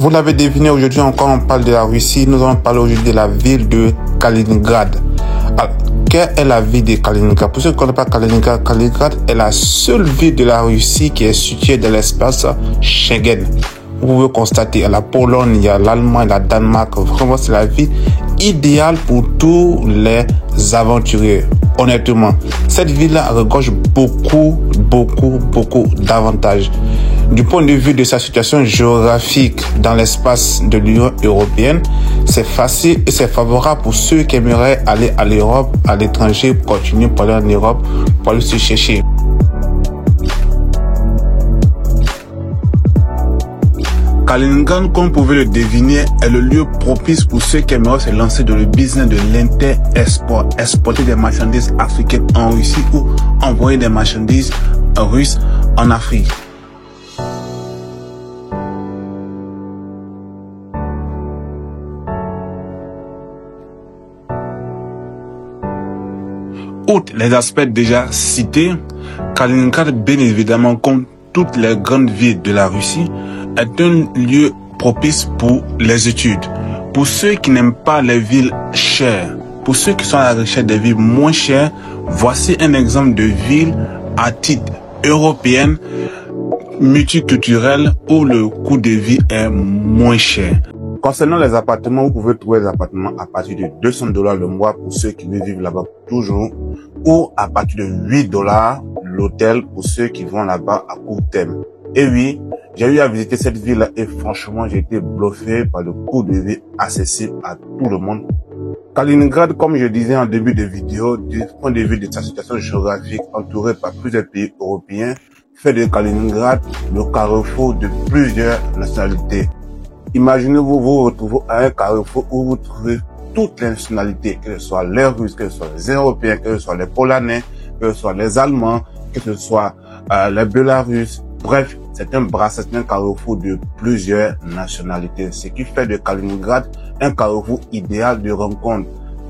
Vous l'avez deviné, aujourd'hui encore on parle de la Russie. Nous allons parler aujourd'hui de la ville de Kaliningrad. Alors, quelle est la ville de Kaliningrad? Pour ceux qui ne connaissent pas Kaliningrad, Kaliningrad est la seule ville de la Russie qui est située dans l'espace Schengen. Vous pouvez constater, il y a la Pologne, il y a l'Allemagne, la Danemark. Vraiment, c'est la ville idéale pour tous les aventuriers. Honnêtement, cette ville-là regorge beaucoup d'avantages. Du point de vue de sa situation géographique dans l'espace de l'Union européenne, c'est facile et c'est favorable pour ceux qui aimeraient aller à l'Europe, à l'étranger, continuer pour aller en Europe, pour aller se chercher. Kaliningrad, comme vous pouvez le deviner, est le lieu propice pour ceux qui aimeraient se lancer dans le business de l'inter-export, exporter des marchandises africaines en Russie ou envoyer des marchandises russes en Afrique. Outre les aspects déjà cités, Kaliningrad, bien évidemment, comme toutes les grandes villes de la Russie, est un lieu propice pour les études. Pour ceux qui n'aiment pas les villes chères, pour ceux qui sont à la recherche des villes moins chères, voici un exemple de ville à titre européenne, multiculturelle, où le coût de vie est moins cher. Concernant les appartements, vous pouvez trouver des appartements à partir de $200 le mois pour ceux qui veulent vivre là-bas toujours, ou à partir de $8 l'hôtel pour ceux qui vont là-bas à court terme. Et oui, j'ai eu à visiter cette ville et franchement, j'ai été bluffé par le coût de vie accessible à tout le monde. Kaliningrad, comme je disais en début de vidéo, du point de vue de sa situation géographique entourée par plusieurs pays européens, fait de Kaliningrad le carrefour de plusieurs nationalités. Imaginez-vous vous retrouvez à un carrefour où vous trouvez toutes les nationalités, que ce soit les Russes, que ce soit les Européens, que ce soit les Polonais, que ce soit les Allemands, que ce soit les Bélarusses. Bref, c'est un brassage, un carrefour de plusieurs nationalités, ce qui fait de Kaliningrad un carrefour idéal de rencontre,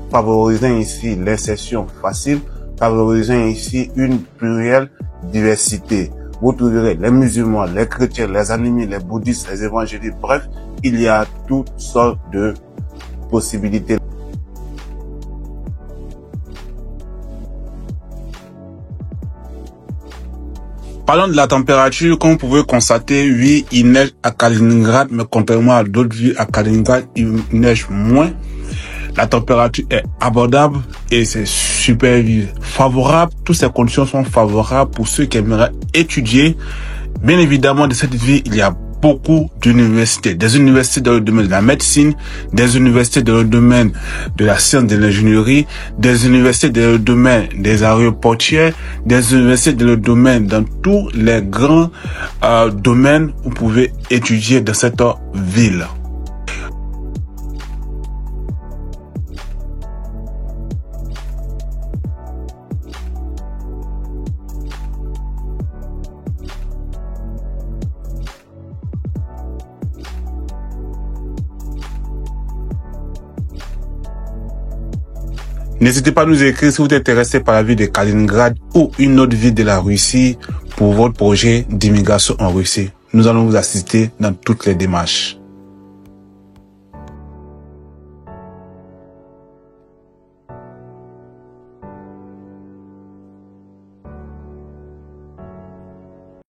favorisant ici l'insertion facile, favorisant ici une plurielle diversité. Vous trouverez les musulmans, les chrétiens, les animés, les bouddhistes, les évangéliques. Bref, il y a toutes sortes de possibilités. Parlons de la température, comme vous pouvez constater, oui, il neige à Kaliningrad, mais contrairement à d'autres villes, à Kaliningrad, il neige moins. La température est abordable et c'est super favorable. Toutes ces conditions sont favorables pour ceux qui aimeraient étudier. Bien évidemment, de cette ville, il y a beaucoup d'universités. Des universités dans le domaine de la médecine, des universités dans le domaine de la science de l'ingénierie, des universités dans le domaine des aéroportières, des universités dans le domaine, dans tous les grands domaines où vous pouvez étudier dans cette ville. N'hésitez pas à nous écrire si vous êtes intéressé par la ville de Kaliningrad ou une autre ville de la Russie pour votre projet d'immigration en Russie. Nous allons vous assister dans toutes les démarches.